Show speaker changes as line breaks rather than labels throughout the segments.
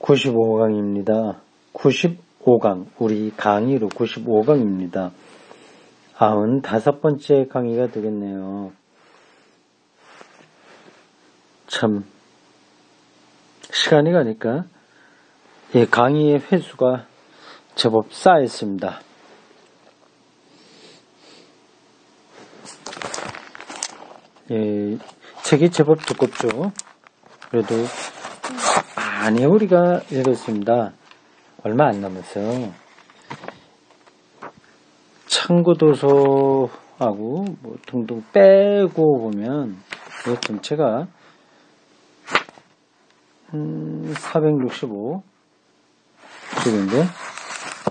95강입니다. 95강, 우리 강의로 95강입니다. 95번째 강의가 되겠네요. 참, 시간이 가니까 강의의 횟수가 제법 쌓였습니다. 책이 제법 두껍죠. 그래도 많이 우리가 읽었습니다. 얼마 안 남았어요. 참고도서하고 뭐 등등 빼고 보면 이 전체가 465쪽인데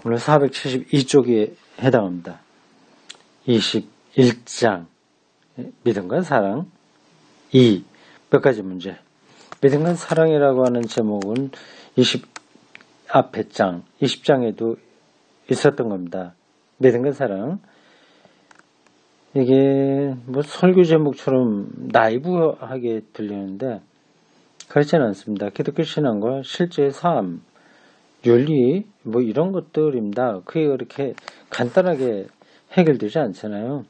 오늘 472쪽에 해당합니다. 21장 믿음과 사랑 2. 몇 가지 문제. 믿음과 사랑이라고 하는 제목은 앞에 장 20장에도 있었던 겁니다. 믿음과 사랑. 이게 뭐 설교 제목처럼 나이브하게 들리는데 그렇지는 않습니다. 기독교 신앙과 실제 삶, 윤리 뭐 이런 것들입니다. 그게 그렇게 간단하게 해결되지 않잖아요.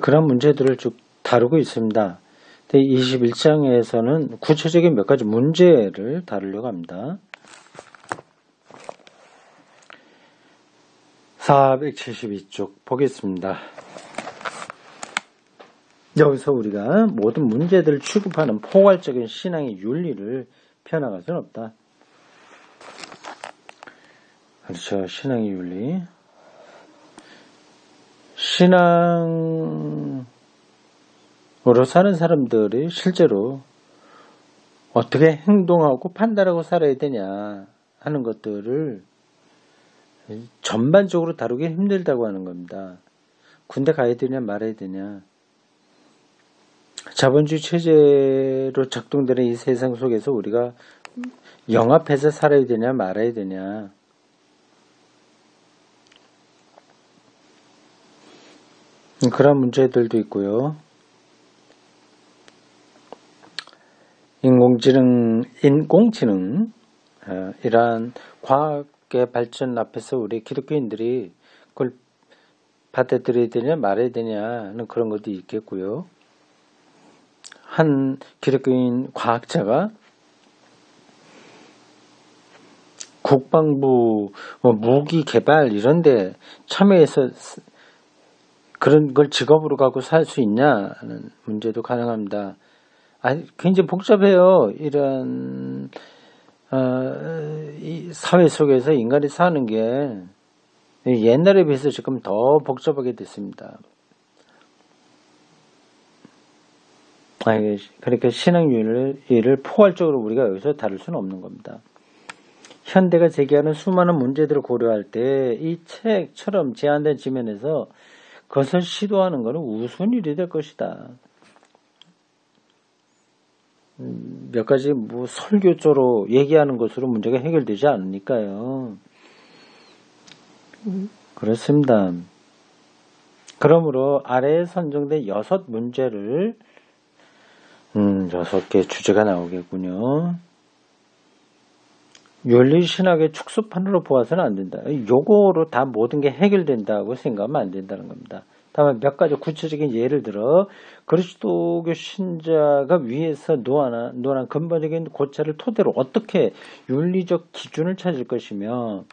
그런 문제들을 쭉 다루고 있습니다. 21장에서는 구체적인 몇 가지 문제를 다루려고 합니다. 472쪽 보겠습니다. 여기서 우리가 모든 문제들을 취급하는 포괄적인 신앙의 윤리를 펴나갈 수는 없다. 그렇죠. 신앙의 윤리. 신앙으로 사는 사람들이 실제로 어떻게 행동하고 판단하고 살아야 되냐 하는 것들을 전반적으로 다루기 힘들다고 하는 겁니다. 군대 가야 되냐 말아야 되냐. 자본주의 체제로 작동되는 이 세상 속에서 우리가 영합해서 살아야 되냐 말아야 되냐. 그런 문제들도 있고요. 인공지능 이러한 과학의 발전 앞에서 우리 기독교인들이 그걸 받아들여야 되냐 말아야 되냐는 그런 것도 있겠고요. 한 기독교인 과학자가 국방부 무기 개발 이런 데 참여해서 그런 걸 직업으로 갖고 살 수 있냐는 문제도 가능합니다. 굉장히 복잡해요. 이런 이 사회 속에서 인간이 사는 게 옛날에 비해서 지금 더 복잡하게 됐습니다. 그러니까 신앙윤리를 포괄적으로 우리가 여기서 다룰 수는 없는 겁니다. 현대가 제기하는 수많은 문제들을 고려할 때 이 책처럼 제한된 지면에서 그것을 시도하는 것은 우스운 일이 될 것이다. 몇 가지 뭐 설교조로 얘기하는 것으로 문제가 해결되지 않으니까요. 그렇습니다. 그러므로 아래에 선정된 6문제를 6개 주제가 나오겠군요. 윤리신학의 축소판으로 보아서는 안 된다. 요거로 다 모든 게 해결된다고 생각하면 안 된다는 겁니다. 다만 몇 가지 구체적인 예를 들어 그리스도교 신자가 위에서 노한 근본적인 고찰을 토대로 어떻게 윤리적 기준을 찾을 것이며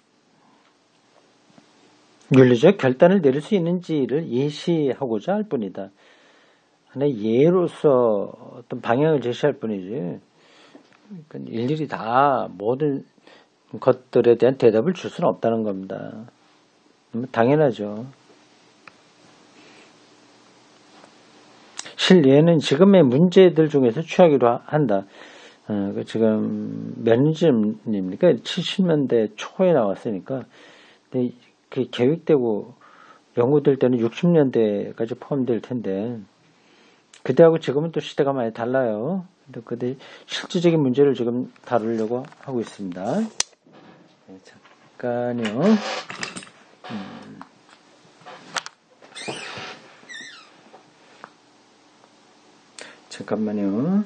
윤리적 결단을 내릴 수 있는지를 예시하고자 할 뿐이다. 하나의 예로서 어떤 방향을 제시할 뿐이지 그러니까 일일이 다 모든 것들에 대한 대답을 줄 수는 없다는 겁니다. 당연하죠. 실예는 지금의 문제들 중에서 취하기로 한다. 지금 몇 년쯤입니까? 70년대 초에 나왔으니까 근데 그 계획되고 연구될 때는 60년대까지 포함될 텐데 그때하고 지금은 또 시대가 많이 달라요. 근데 실질적인 문제를 지금 다루려고 하고 있습니다. 잠깐요. 잠깐만요.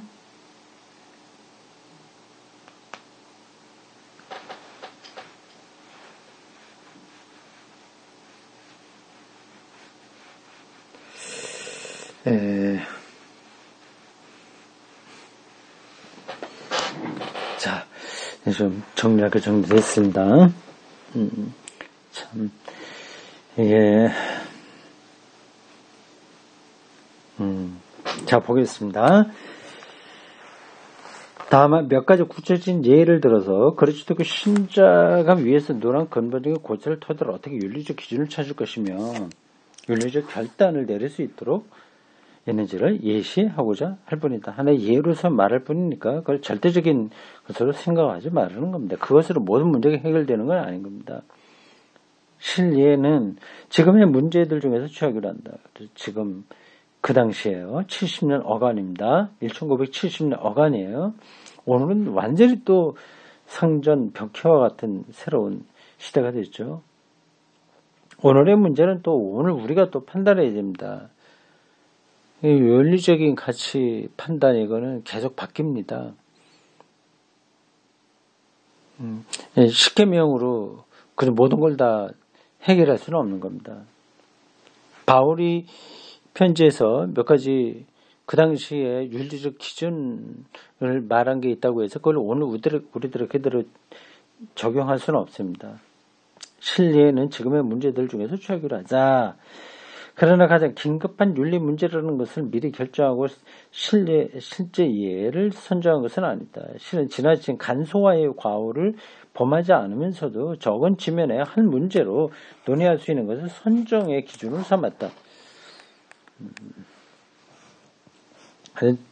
자, 좀 정리하게 정리됐습니다. 참, 이게, 자, 보겠습니다. 다만 몇 가지 구체적인 예를 들어서 그리스도 그 신자가 위에서 논한 근본적인 고찰을 토대로 어떻게 윤리적 기준을 찾을 것이며 윤리적 결단을 내릴 수 있도록 있는지를 예시하고자 할 뿐이다. 하나의 예로서 말할 뿐이니까 그걸 절대적인 것으로 생각하지 말라는 겁니다. 그것으로 모든 문제가 해결되는 건 아닌 겁니다. 실예는 지금의 문제들 중에서 취하기로 한다. 지금 그 당시에요. 70년 어간입니다. 1970년 어간이에요. 오늘은 완전히 또 상전 벽해와 같은 새로운 시대가 됐죠. 오늘의 문제는 또 오늘 우리가 또 판단해야 됩니다. 이 윤리적인 가치 판단 이거는 계속 바뀝니다. 십계명으로 그 모든 걸 다 해결할 수는 없는 겁니다. 바울이 편지에서 몇 가지 그 당시에 윤리적 기준을 말한 게 있다고 해서 그걸 오늘 우리들에게 그대로 적용할 수는 없습니다. 실례는 지금의 문제들 중에서 취하기로 하자. 그러나 가장 긴급한 윤리 문제라는 것을 미리 결정하고 실제 이해를 선정한 것은 아니다. 실은 지나친 간소화의 과오를 범하지 않으면서도 적은 지면의 한 문제로 논의할 수 있는 것을 선정의 기준으로 삼았다.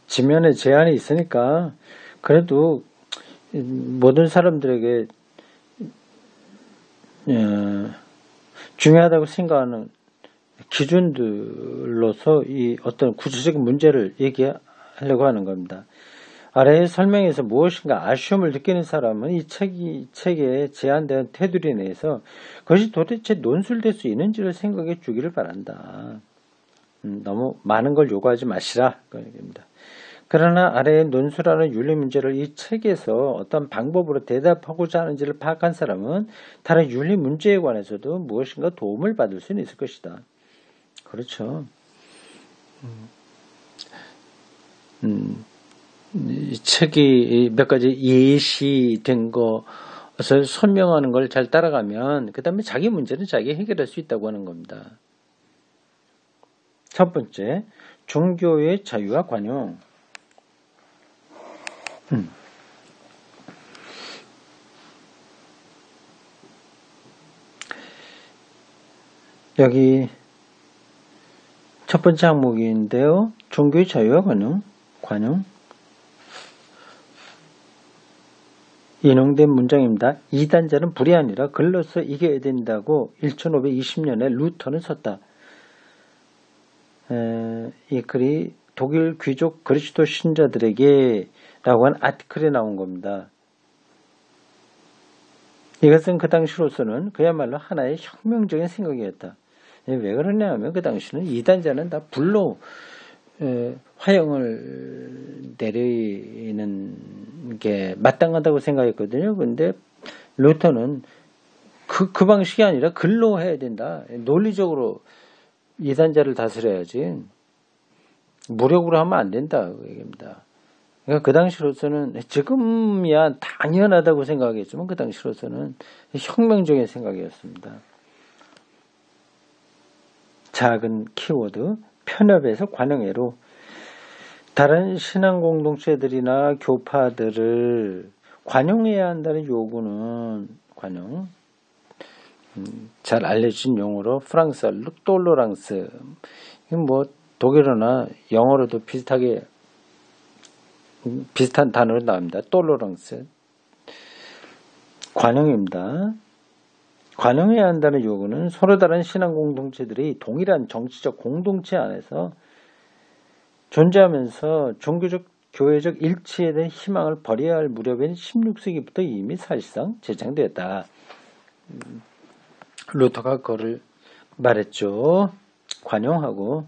지면에 제한이 있으니까 그래도 모든 사람들에게 중요하다고 생각하는 기준들로서 이 어떤 구체적인 문제를 얘기하려고 하는 겁니다. 아래의 설명에서 무엇인가 아쉬움을 느끼는 사람은 이 책에 제한된 테두리 내에서 그것이 도대체 논술될 수 있는지를 생각해 주기를 바란다. 너무 많은 걸 요구하지 마시라. 그 얘기입니다. 그러나 아래의 논술하는 윤리 문제를 이 책에서 어떤 방법으로 대답하고자 하는지를 파악한 사람은 다른 윤리 문제에 관해서도 무엇인가 도움을 받을 수는 있을 것이다. 그렇죠. 이 책이 몇 가지 예시된 것을 설명하는 걸 잘 따라가면 그 다음에 자기 문제는 자기 해결할 수 있다고 하는 겁니다. 첫 번째, 종교의 자유와 관용. 여기 첫 번째 항목인데요. 종교의 자유와 관용. 인용된 문장입니다. 이단자는 불이 아니라 글로써 이겨야 된다고 1520년에 루터는 썼다. 이 글이 독일 귀족 그리스도 신자들에게 라고 한 아티클에 나온 겁니다. 이것은 그 당시로서는 그야말로 하나의 혁명적인 생각이었다. 왜 그러냐 하면 그 당시는 이단자는 다 불로 화형을 내리는 게 마땅하다고 생각했거든요. 근데 루터는 그 방식이 아니라 글로 해야 된다. 논리적으로 이단자를 다스려야지 무력으로 하면 안 된다. 그 얘기입니다. 그러니까 그 당시로서는 지금이야 당연하다고 생각했지만 그 당시로서는 혁명적인 생각이었습니다. 작은 키워드 편협에서 관용해로 다른 신앙 공동체들이나 교파들을 관용해야 한다는 요구는 관용 잘 알려진 용어로 프랑스어 똘로랑스 뭐 독일어나 영어로도 비슷한 단어로 나옵니다. 똘로랑스 관용입니다. 관용해야 한다는 요구는 서로 다른 신앙 공동체들이 동일한 정치적 공동체 안에서 존재하면서 종교적, 교회적 일치에 대한 희망을 버려야 할 무렵인 16세기부터 이미 사실상 제정되었다. 루터가 그거를 말했죠. 관용하고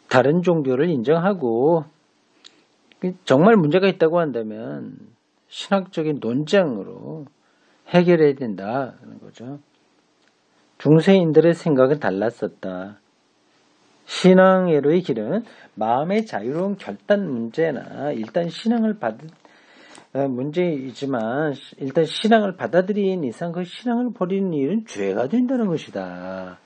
다른 종교를 인정하고 정말 문제가 있다고 한다면 신학적인 논쟁으로 해결해야 된다는 거죠. 중세인들의 생각은 달랐었다. 신앙으로의 길은 마음의 자유로운 결단 문제나 일단 신앙을 받은 문제이지만 일단 신앙을 받아들인 이상 그 신앙을 버리는 일은 죄가 된다는 것이다.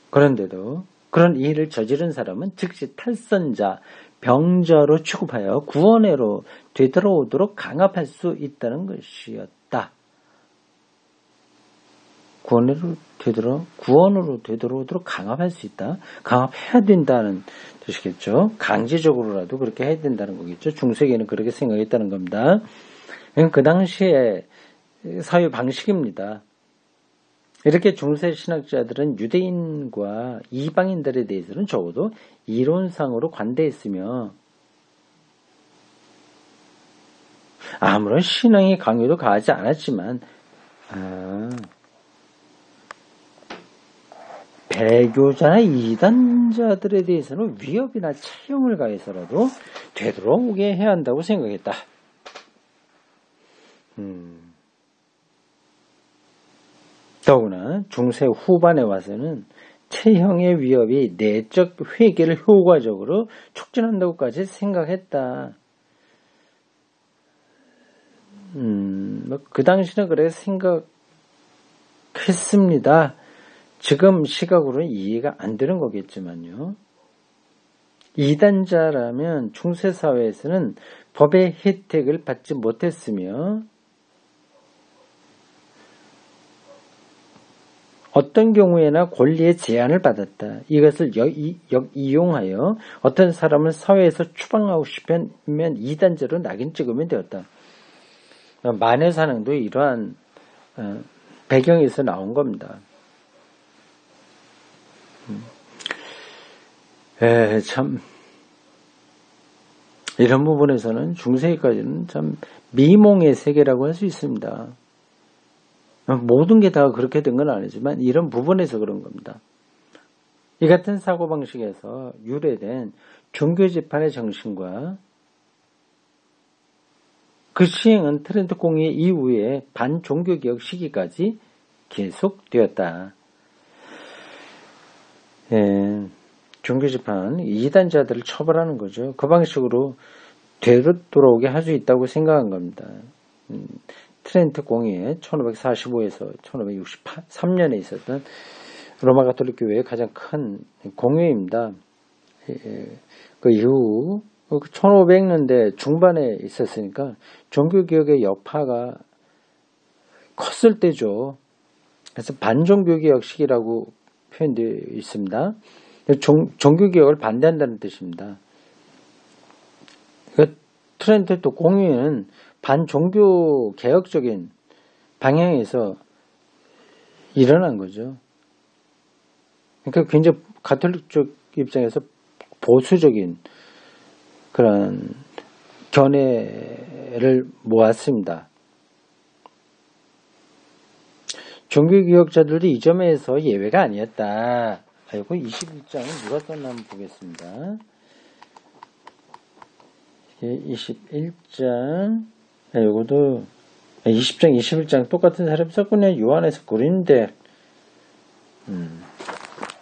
그런데도 그런 일을 저지른 사람은 즉시 탈선자, 병자로 취급하여 구원회로 되돌아오도록 강압할 수 있다는 것이었다. 구원으로 되돌아오도록 강압할 수 있다. 강압해야 된다는 뜻이겠죠. 강제적으로라도 그렇게 해야 된다는 거겠죠. 중세기에는 그렇게 생각했다는 겁니다. 그 당시의 사회 방식입니다. 이렇게 중세 신학자들은 유대인과 이방인들에 대해서는 적어도 이론상으로 관대했으며 아무런 신앙의 강요도 가하지 않았지만 배교자나 이단자들에 대해서는 위협이나 차용을 가해서라도 되돌아오게 해야 한다고 생각했다. 더구나 중세 후반에 와서는 체형의 위협이 내적 회개를 효과적으로 촉진한다고까지 생각했다. 그 당시는 그래 생각했습니다. 지금 시각으로는 이해가 안 되는 거겠지만요. 이단자라면 중세 사회에서는 법의 혜택을 받지 못했으며 어떤 경우에나 권리의 제한을 받았다. 이것을 이용하여 어떤 사람을 사회에서 추방하고 싶으면 이단자로 낙인 찍으면 되었다. 만해사능도 이러한 배경에서 나온 겁니다. 참 이런 부분에서는 중세기까지는 참 미몽의 세계라고 할 수 있습니다. 모든 게 다 그렇게 된 건 아니지만 이런 부분에서 그런 겁니다. 이 같은 사고방식에서 유래된 종교재판의 정신과 그 시행은 트렌트 공의 이후에 반종교개혁 시기까지 계속되었다. 종교재판, 이단자들을 처벌하는 거죠. 그 방식으로 되돌아오게 할 수 있다고 생각한 겁니다. 트렌트 공의회 1545에서 1563년에 있었던 로마 가톨릭 교회의 가장 큰 공회입니다. 그 이후 1500년대 중반에 있었으니까 종교개혁의 여파가 컸을 때죠. 그래서 반종교개혁 시기라고 표현되어 있습니다. 종교개혁을 반대한다는 뜻입니다. 트렌트 공의회는 반종교 개혁적인 방향에서 일어난 거죠. 그러니까 굉장히 가톨릭 쪽 입장에서 보수적인 그런 견해를 모았습니다. 종교개혁자들도 이 점에서 예외가 아니었다. 이거 21장은 누가 썼나 한번 보겠습니다. 21장 이것도 20장, 21장 똑같은 사람이 썼군요. 요한에서 고린데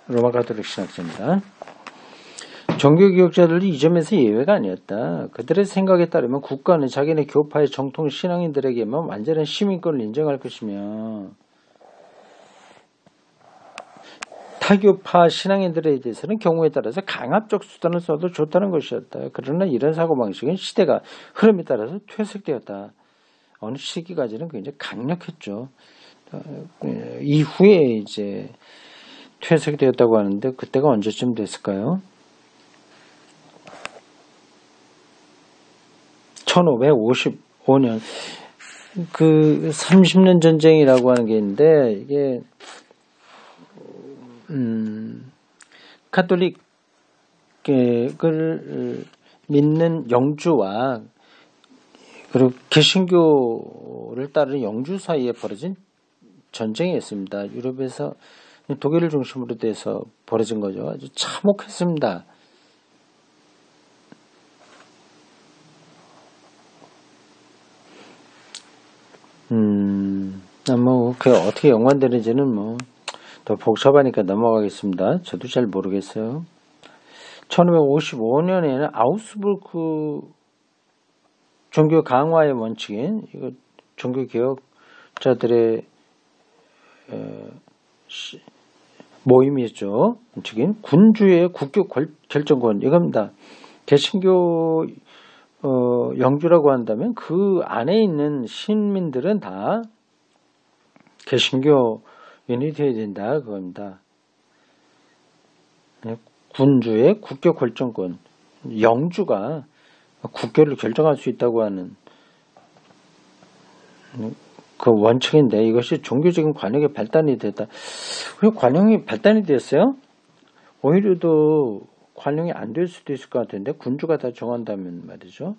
로마 가톨릭 신학자입니다. 종교개혁자들도 이 점에서 예외가 아니었다. 그들의 생각에 따르면 국가는 자기네 교파의 정통 신앙인들에게만 완전한 시민권을 인정할 것이며 타교파 신앙인들에 대해서는 경우에 따라서 강압적 수단을 써도 좋다는 것이었다. 그러나 이런 사고방식은 시대가 흐름에 따라서 퇴색되었다. 어느 시기까지는 굉장히 강력했죠. 이후에 이제 퇴색되었다고 하는데 그때가 언제쯤 됐을까요? 1555년 그 30년 전쟁이라고 하는 게 있는데 이게 가톨릭을 믿는 영주와 그리고 개신교를 따르는 영주 사이에 벌어진 전쟁이었습니다. 유럽에서 독일을 중심으로 돼서 벌어진 거죠. 아주 참혹했습니다. 그 어떻게 연관되는지는 뭐 더 복잡하니까 넘어가겠습니다. 저도 잘 모르겠어요. 1555년에는 아우스부르크 종교 강화의 원칙인 이거 종교 개혁자들의 모임이었죠. 원칙인 군주의 국교 결정권 이겁니다. 개신교 영주라고 한다면 그 안에 있는 시민들은 다 개신교인이 되어야 된다 그겁니다. 군주의 국교 결정권, 영주가 국교를 결정할 수 있다고 하는 그 원칙인데 이것이 종교적인 관용의 발단이 됐다. 왜 관용이 발단이 됐어요? 오히려도 관용이 안 될 수도 있을 것 같은데 군주가 다 정한다면 말이죠.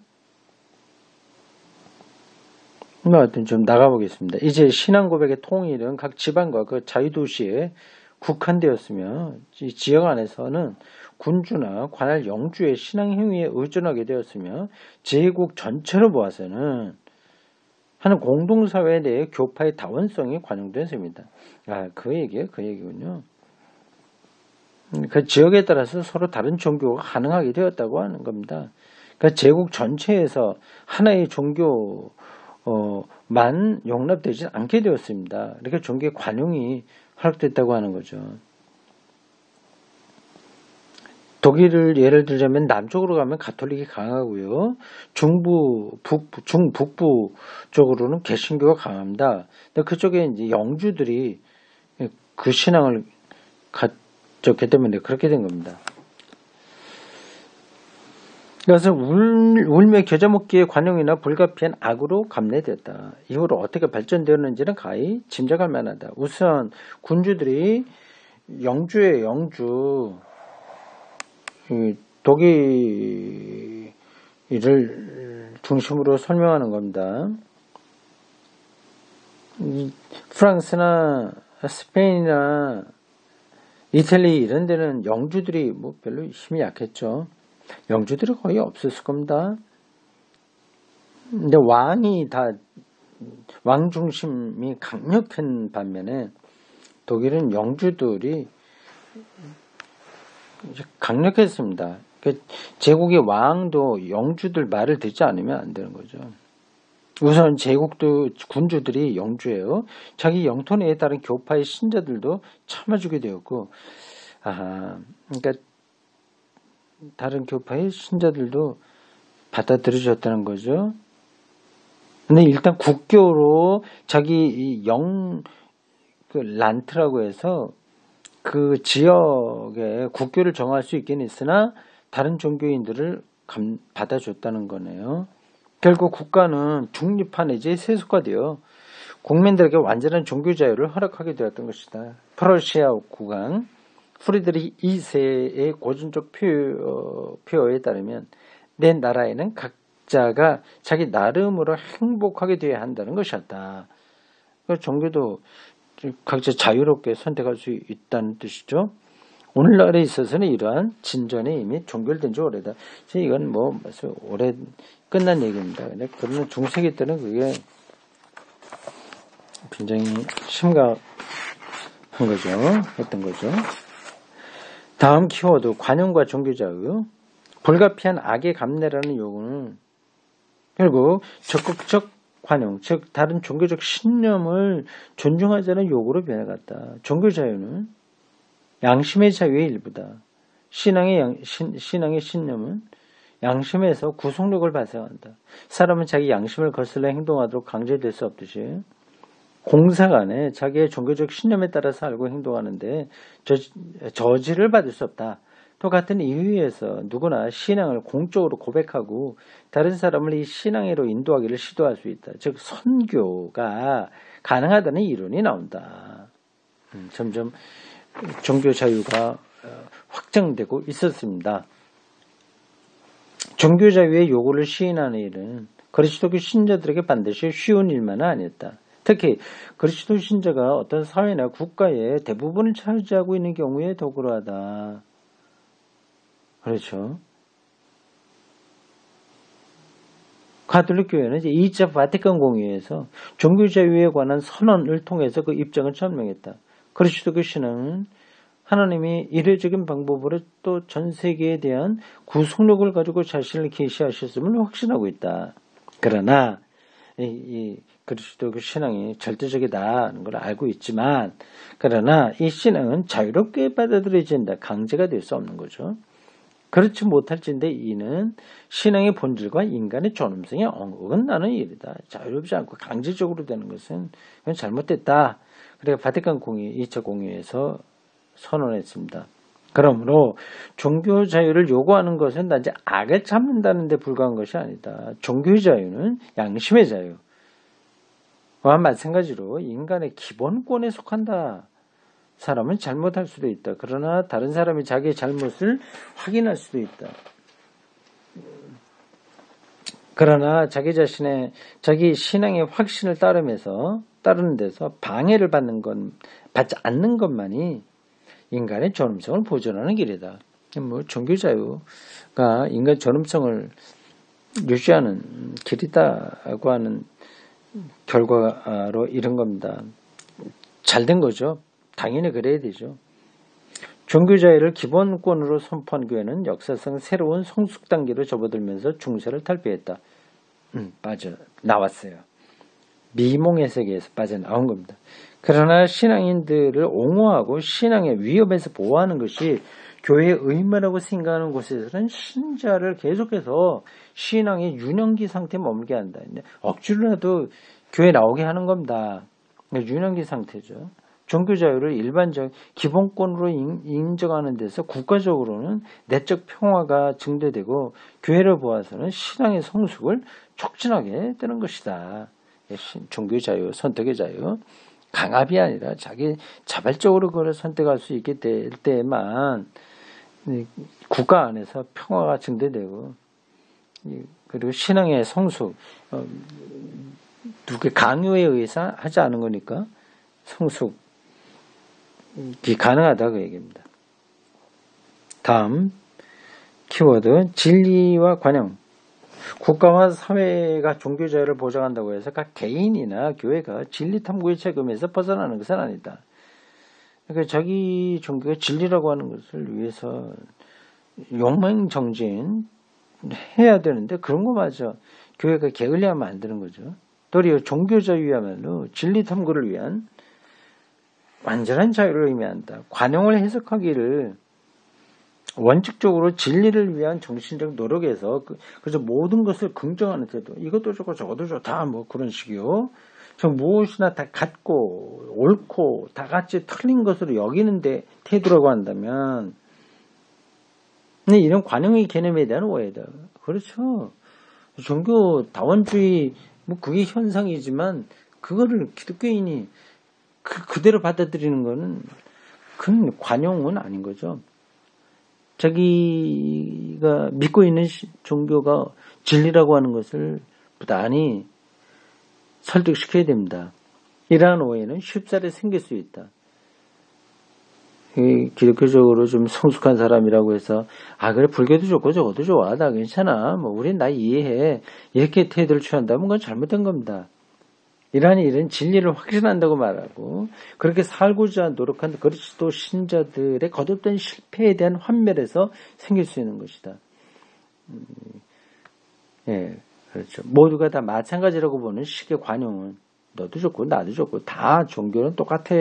하여튼 좀 나가보겠습니다. 이제 신앙 고백의 통일은 각 지방과 그 자유도시에 국한되었으며 이 지역 안에서는 군주나 관할 영주의 신앙 행위에 의존하게 되었으며 제국 전체로 보아서는 하는 공동사회 내의 교파의 다원성이 관용되었습니다. 그 얘기군요. 그 지역에 따라서 서로 다른 종교가 가능하게 되었다고 하는 겁니다. 그러니까 제국 전체에서 하나의 종교만 용납되지 않게 되었습니다. 이렇게 종교의 관용이 허락됐다고 하는 거죠. 독일을 예를 들자면 남쪽으로 가면 가톨릭이 강하고요. 중북부 쪽으로는 개신교가 강합니다. 근데 그쪽에 이제 영주들이 그 신앙을 가졌기 때문에 그렇게 된 겁니다. 그래서 울며 겨자 먹기의 관용이나 불가피한 악으로 감내되었다. 이후로 어떻게 발전되었는지는 가히 짐작할 만하다. 우선 군주들이 영주의 영주 독일을 중심으로 설명하는 겁니다. 프랑스나 스페인이나 이탈리 이런 데는 영주들이 뭐 별로 힘이 약했죠. 영주들이 거의 없었을 겁니다. 근데 왕 중심이 강력한 반면에 독일은 영주들이 강력했습니다. 제국의 왕도 영주들 말을 듣지 않으면 안 되는 거죠. 우선 제국도 군주들이 영주예요. 자기 영토 내에 따른 교파의 신자들도 참아주게 되었고, 그러니까 다른 교파의 신자들도 받아들여졌다는 거죠. 근데 일단 국교로 자기 란트라고 해서 그 지역에 국교를 정할 수 있긴 있으나 다른 종교인들을 받아줬다는 거네요. 결국 국가는 중립화 내지 세속화되어 국민들에게 완전한 종교 자유를 허락하게 되었던 것이다. 프러시아 국왕 프리드리히 2세의 고전적 표어에 따르면 내 나라에는 각자가 자기 나름으로 행복하게 되어야 한다는 것이었다. 종교도 각자 자유롭게 선택할 수 있다는 뜻이죠. 오늘날에 있어서는 이러한 진전이 이미 종결된 지 오래다. 이건 뭐 오래 끝난 얘기입니다. 그러나 중세기 때는 그게 굉장히 심각한 거죠. 했던 거죠. 다음 키워드 관용과 종교자유. 불가피한 악의 감내라는 요구는 결국 적극적 관용, 즉 다른 종교적 신념을 존중하자는 요구로 변해갔다. 종교자유는 양심의 자유의 일부다. 신앙의 신념은 양심에서 구속력을 발생한다. 사람은 자기 양심을 거슬러 행동하도록 강제될 수 없듯이 공사간에 자기의 종교적 신념에 따라서 알고 행동하는데 저지를 받을 수 없다. 똑같은 이유에서 누구나 신앙을 공적으로 고백하고 다른 사람을 이 신앙으로 인도하기를 시도할 수 있다. 즉 선교가 가능하다는 이론이 나온다. 점점 종교 자유가 확장되고 있었습니다. 종교 자유의 요구를 시인하는 일은 그리스도교 신자들에게 반드시 쉬운 일만은 아니었다. 특히 그리스도 신자가 어떤 사회나 국가의 대부분을 차지하고 있는 경우에 더 그러하다. 그렇죠. 가톨릭 교회는 이제 2차 바티칸 공의회에서 종교 자유에 관한 선언을 통해서 그 입장을 천명했다. 그리스도교 신앙은 하나님이 이례적인 방법으로 또 전 세계에 대한 구속력을 가지고 자신을 계시하셨음을 확신하고 있다. 그러나 이 그리스도교 신앙이 절대적이다는 걸 알고 있지만, 그러나 이 신앙은 자유롭게 받아들여진다. 강제가 될 수 없는 거죠. 그렇지 못할진데 이는 신앙의 본질과 인간의 존엄성에 어긋나는 일이다. 자유롭지 않고 강제적으로 되는 것은 그건 잘못됐다. 그래서 바티칸 공의 2차 공의회에서 선언했습니다. 그러므로 종교 자유를 요구하는 것은 단지 악을 참는다는 데 불과한 것이 아니다. 종교의 자유는 양심의 자유와 마찬가지로 인간의 기본권에 속한다. 사람은 잘못할 수도 있다. 그러나 다른 사람이 자기의 잘못을 확인할 수도 있다. 그러나 자기 신앙의 확신을 따르는 데서 방해를 받지 않는 것만이 인간의 존엄성을 보존하는 길이다. 종교 자유가 인간 존엄성을 유지하는 길이다고 하는 결과로 이런 겁니다. 잘된 거죠. 당연히 그래야 되죠. 종교 자유를 기본권으로 선포한 교회는 역사상 새로운 성숙 단계로 접어들면서 중세를 탈피했다. 나왔어요. 미몽의 세계에서 빠져나온 겁니다. 그러나 신앙인들을 옹호하고 신앙의 위협에서 보호하는 것이 교회의 의무라고 생각하는 곳에서는 신자를 계속해서 신앙의 유년기 상태에 머물게 한다. 억지로라도 교회 나오게 하는 겁니다. 유년기 상태죠. 종교 자유를 일반적 기본권으로 인정하는 데서 국가적으로는 내적 평화가 증대되고 교회를 보아서는 신앙의 성숙을 촉진하게 되는 것이다. 종교 자유, 선택의 자유, 강압이 아니라 자기 자발적으로 그걸 선택할 수 있게 될 때만 국가 안에서 평화가 증대되고, 그리고 신앙의 성숙, 누구의 강요에 의해서 하지 않은 거니까 성숙이 가능하다 그 얘기입니다. 다음 키워드 진리와 관용. 국가와 사회가 종교 자유를 보장한다고 해서 각 개인이나 교회가 진리 탐구의 책임에서 벗어나는 것은 아니다. 그러니까 자기 종교가 진리라고 하는 것을 위해서 용맹정진 해야 되는데 그런 거마저 교회가 게을리하면 안 되는 거죠. 도리어 종교 자유야말로 진리 탐구를 위한 완전한 자유를 의미한다. 관용을 해석하기를 원칙적으로 진리를 위한 정신적 노력에서 그래서 모든 것을 긍정하는 태도, 이것도 좋고 저것도 좋다 뭐 그런 식이요. 무엇이나 다 같고 옳고 다 같이 틀린 것으로 여기는데 태도라고 한다면 이런 관용의 개념에 대한 오해다. 그렇죠. 종교 다원주의 뭐 그게 현상이지만 그거를 기독교인이 그대로 받아들이는 거는 그건 관용은 아닌 거죠. 자기가 믿고 있는 종교가 진리라고 하는 것을 부단히 설득시켜야 됩니다. 이러한 오해는 쉽사리 생길 수 있다. 기독교적으로 좀 성숙한 사람이라고 해서 그래 불교도 좋고 저것도 좋아 나 괜찮아 뭐 우린 나 이해해 이렇게 태도를 취한다면 그건 잘못된 겁니다. 이러한 일은 진리를 확신한다고 말하고 그렇게 살고자 노력한 그리스도 신자들의 거듭된 실패에 대한 환멸에서 생길 수 있는 것이다. 그렇죠. 모두가 다 마찬가지라고 보는 식의 관용은 너도 좋고 나도 좋고 다 종교는 똑같아.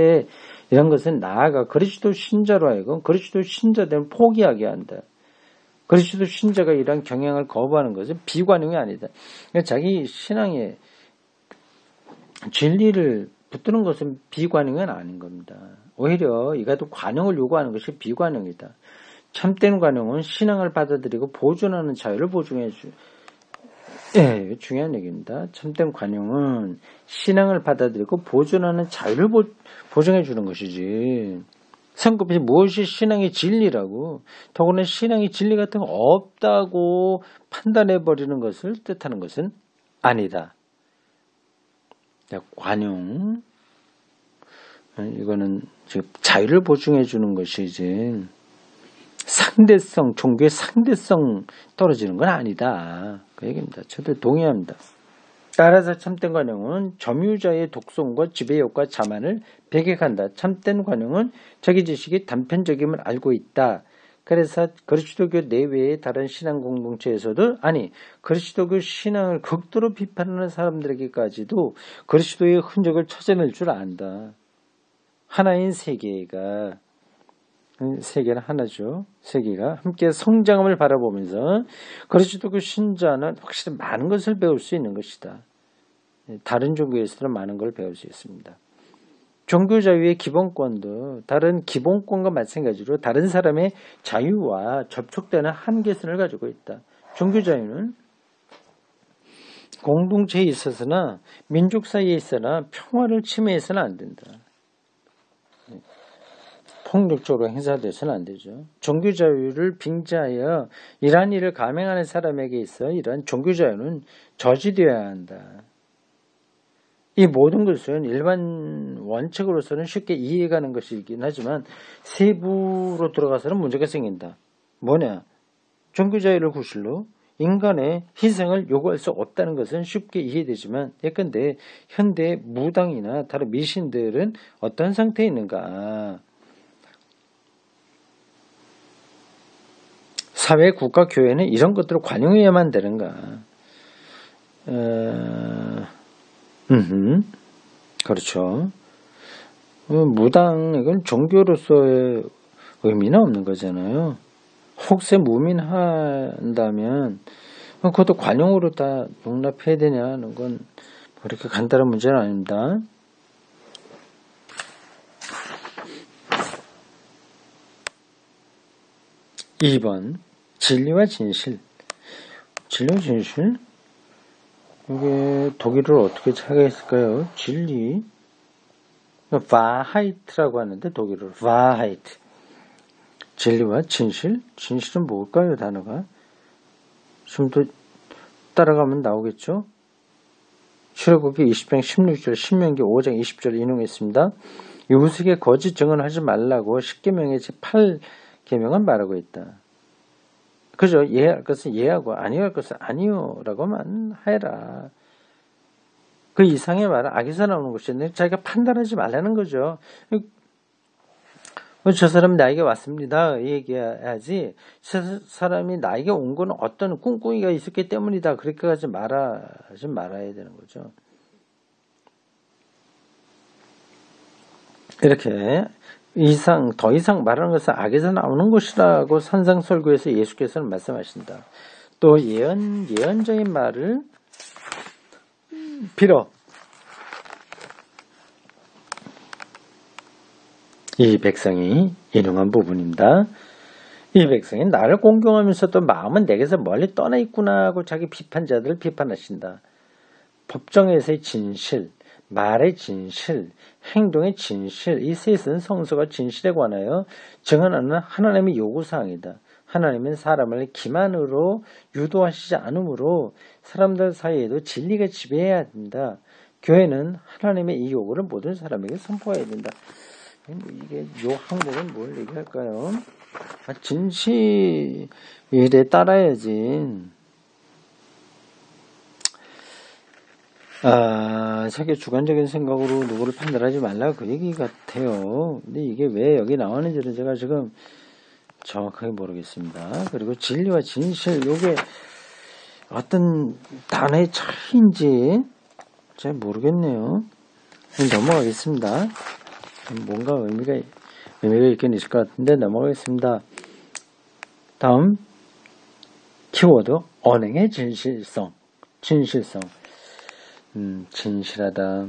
이런 것은 나아가 그리스도 신자로 하여금 그리스도 신자들은 포기하게 한다. 그리스도 신자가 이러한 경향을 거부하는 것은 비관용이 아니다. 그러니까 자기 신앙에 진리를 붙드는 것은 비관용은 아닌 겁니다. 오히려 이것도 관용을 요구하는 것이 비관용이다. 참된 관용은 신앙을 받아들이고 보존하는 자유를 보증해 중요한 얘기입니다. 참된 관용은 신앙을 받아들이고 보존하는 자유를 보증해 주는 것이지. 성급히 무엇이 신앙의 진리라고 더구나 신앙의 진리 같은 거 없다고 판단해 버리는 것을 뜻하는 것은 아니다. 관용, 이거는 자유를 보증해 주는 것이지 상대성, 종교의 상대성 떨어지는 건 아니다. 그 얘기입니다. 저도 동의합니다. 따라서 참된 관용은 점유자의 독성과 지배욕과 자만을 배격한다. 참된 관용은 자기 지식이 단편적임을 알고 있다. 그래서 그리스도교 내외의 다른 신앙 공동체에서도 그리스도교 신앙을 극도로 비판하는 사람들에게까지도 그리스도의 흔적을 찾아낼 줄 안다. 하나인 세계는 하나죠. 세계가 함께 성장함을 바라보면서 그리스도교 신자는 확실히 많은 것을 배울 수 있는 것이다. 다른 종교에서는 많은 걸 배울 수 있습니다. 종교 자유의 기본권도 다른 기본권과 마찬가지로 다른 사람의 자유와 접촉되는 한계선을 가지고 있다. 종교 자유는 공동체에 있어서나 민족 사이에 있어나 평화를 침해해서는 안 된다. 폭력적으로 행사돼서는 안 되죠. 종교 자유를 빙자하여 이러한 일을 감행하는 사람에게 있어 이러한 종교 자유는 저지되어야 한다. 이 모든 것은 일반 원칙으로서는 쉽게 이해가는 것이긴 하지만 세부로 들어가서는 문제가 생긴다. 뭐냐? 종교 자유를 구실로 인간의 희생을 요구할 수 없다는 것은 쉽게 이해되지만 예컨대 현대 무당이나 다른 미신들은 어떤 상태에 있는가? 사회, 국가, 교회는 이런 것들을 관용해야만 되는가? 그렇죠. 무당, 이건 종교로서의 의미는 없는 거잖아요. 혹세 무민한다면, 그것도 관용으로 다 용납해야 되냐는 건 그렇게 간단한 문제는 아닙니다. (2번) 진리와 진실. 진리와 진실? 이게 독일어로 어떻게 차겠을까요? 진리. 와하이트라고 하는데 독일어로 와하이트. 진리와 진실? 진실은 뭘까요, 단어가? 좀 더 따라가면 나오겠죠? 출애굽기 20장 16절, 신명기 5장 20절 인용했습니다. 이웃에게 거짓 증언하지 말라고 10계명의 제8계명은 말하고 있다. 그죠? 예할 것은 예하고 아니할 것은 아니요라고만 해라. 그 이상의 말은 악에서 나오는 것인데 자기가 판단하지 말라는 거죠. 저 사람이 나에게 왔습니다. 얘기해야지. 저 사람이 나에게 온 건 어떤 꿍꿍이가 있었기 때문이다. 그렇게 하지 말아야 되는 거죠. 이렇게 더 이상 말하는 것은 악에서 나오는 것이라고 산상설교에서 예수께서는 말씀하신다. 또 예언자의 말을 빌어 이 백성이 인용한 부분입니다. 이 백성이 나를 공경하면서도 마음은 내게서 멀리 떠나 있구나 하고 자기 비판자들을 비판하신다. 법정에서의 진실, 말의 진실, 행동의 진실, 이 셋은 성서가 진실에 관하여 증언하는 하나님의 요구사항이다. 하나님은 사람을 기만으로 유도하시지 않으므로 사람들 사이에도 진리가 지배해야 된다. 교회는 하나님의 이 요구를 모든 사람에게 선포해야 된다. 이게 요 항목은 뭘 얘기할까요? 진실에 따라야지. 자기 주관적인 생각으로 누구를 판단하지 말라 그 얘기 같아요. 근데 이게 왜 여기 나오는지는 제가 지금 정확하게 모르겠습니다. 그리고 진리와 진실, 요게 어떤 단어의 차이인지 잘 모르겠네요. 넘어가겠습니다. 뭔가 의미가 있긴 있을 것 같은데 넘어가겠습니다. 다음 키워드 언행의 진실성. 진실하다.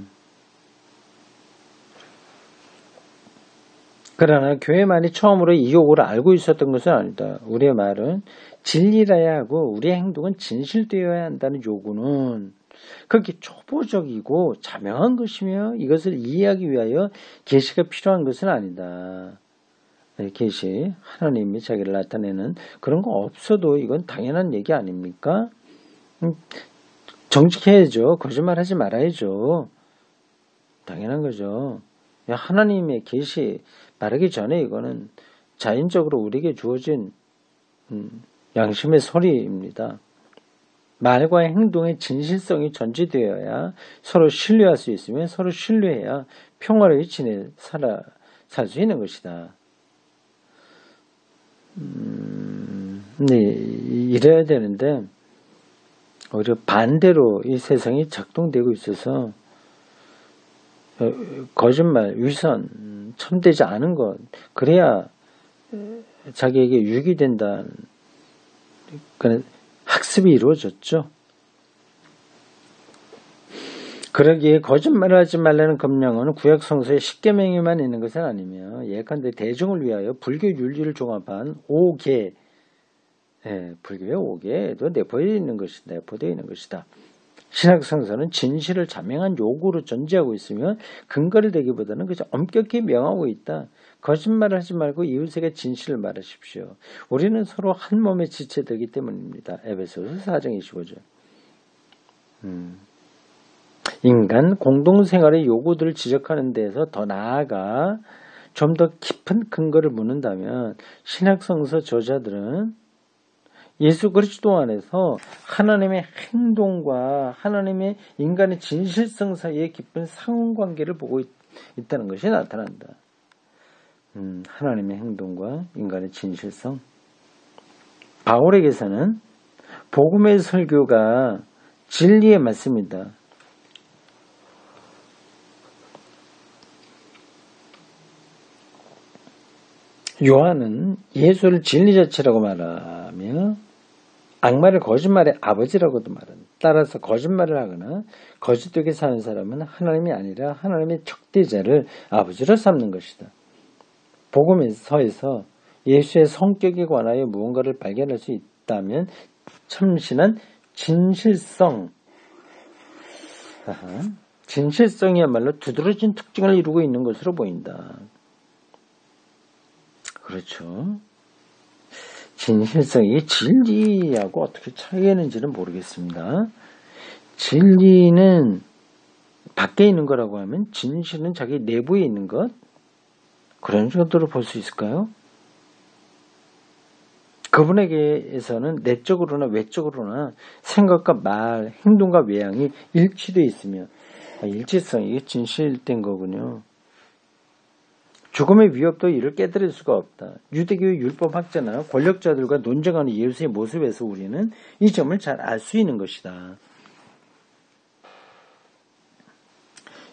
그러나 교회만이 처음으로 이 요구를 알고 있었던 것은 아니다. 우리의 말은 진리라야 하고 우리의 행동은 진실되어야 한다는 요구는 그렇게 초보적이고 자명한 것이며 이것을 이해하기 위하여 계시가 필요한 것은 아니다. 계시, 하나님이 자기를 나타내는 그런 거 없어도 이건 당연한 얘기 아닙니까? 정직해야죠. 거짓말하지 말아야죠. 당연한 거죠. 하나님의 계시 말하기 전에 이거는 자연적으로 우리에게 주어진 양심의 소리입니다. 말과 행동의 진실성이 전제되어야 서로 신뢰할 수 있으며 서로 신뢰해야 평화로이 살 수 있는 것이다. 네, 이래야 되는데 오히려 반대로 이 세상이 작동되고 있어서 거짓말, 위선, 참되지 않은 것 그래야 자기에게 유익이 된다는 학습이 이루어졌죠. 그러기에 거짓말을 하지 말라는 법령은 구약 성서에 10계명에만 있는 것은 아니며 예컨대 대중을 위하여 불교 윤리를 종합한 5계, 불교의 5계에도 내포되어 있는 것이다. 신약 성서는 진실을 자명한 요구로 전제하고 있으며 근거를 대기보다는 그저 엄격히 명하고 있다. 거짓말을 하지 말고 이웃에게 진실을 말하십시오. 우리는 서로 한 몸의 지체되기 때문입니다. 에베소서 4장 25절. 인간 공동생활의 요구들을 지적하는 데에서 더 나아가 좀 더 깊은 근거를 묻는다면 신약성서 저자들은 예수 그리스도 안에서 하나님의 행동과 하나님의 인간의 진실성 사이에 깊은 상호관계를 보고 있다는 것이 나타난다. 하나님의 행동과 인간의 진실성. 바울에게서는 복음의 설교가 진리에 맞습니다. 요한은 예수를 진리 자체라고 말하며 악마를 거짓말의 아버지라고도 말한다. 따라서 거짓말을 하거나 거짓되게 사는 사람은 하나님이 아니라 하나님의 적대자를 아버지로 삼는 것이다. 복음서에서 예수의 성격에 관하여 무언가를 발견할 수 있다면 참신한 진실성이야말로 두드러진 특징을 이루고 있는 것으로 보인다. 그렇죠. 진실성이 진리하고 어떻게 차이가 있는지는 모르겠습니다. 진리는 밖에 있는 거라고 하면 진실은 자기 내부에 있는 것? 그런 정도로 볼 수 있을까요? 그분에게서는 내적으로나 외적으로나 생각과 말, 행동과 외양이 일치되어 있으며 일치성, 이게 진실된 거군요. 죽음의 위협도 이를 깨뜨릴 수가 없다. 유대교의 율법학자나 권력자들과 논쟁하는 예수의 모습에서 우리는 이 점을 잘 알 수 있는 것이다.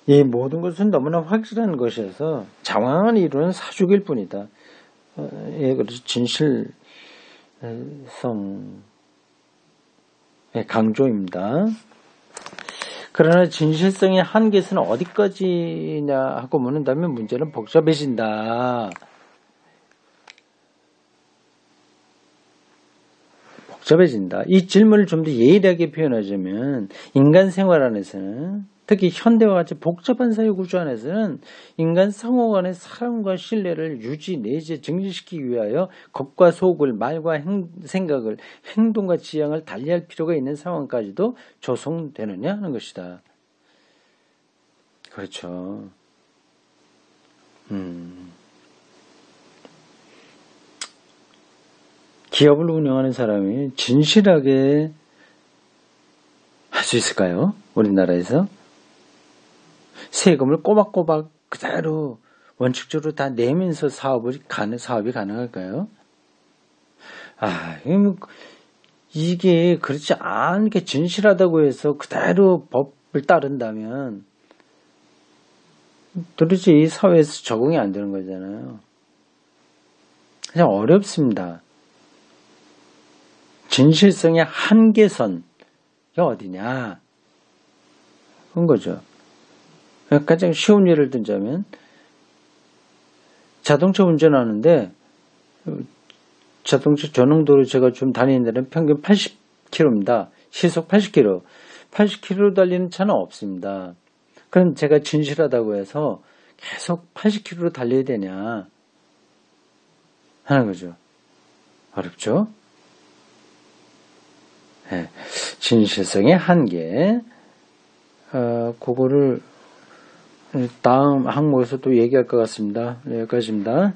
이 모든 것은 너무나 확실한 것이어서 장황한 이론은 사족일 뿐이다. 그래서 진실성의 강조입니다. 그러나 진실성의 한계는 어디까지냐 하고 묻는다면 문제는 복잡해진다. 이 질문을 좀 더 예리하게 표현하자면 인간 생활 안에서는 특히 현대와 같이 복잡한 사회 구조 안에서는 인간 상호 간의 사랑과 신뢰를 유지 내지 증진시키기 위하여 겉과 속을 말과 생각을 행동과 지향을 달리할 필요가 있는 상황까지도 조성되느냐 하는 것이다. 그렇죠. 기업을 운영하는 사람이 진실하게 할 수 있을까요? 우리나라에서? 세금을 꼬박꼬박 그대로 원칙적으로 다 내면서 사업이 가능할까요? 이게 그렇지 않게 진실하다고 해서 그대로 법을 따른다면 도대체 이 사회에서 적응이 안 되는 거잖아요. 그냥 어렵습니다. 진실성의 한계선이 어디냐? 그런 거죠. 가장 쉬운 예를 들자면 자동차 운전하는데 자동차 전용도로 제가 좀 다니는 데는 평균 80km입니다. 시속 80km. 80km 달리는 차는 없습니다. 그럼 제가 진실하다고 해서 계속 80km로 달려야 되냐 하는 거죠. 어렵죠? 네. 진실성의 한계. 그거를 다음 항목에서 또 얘기할 것 같습니다. 여기까지입니다.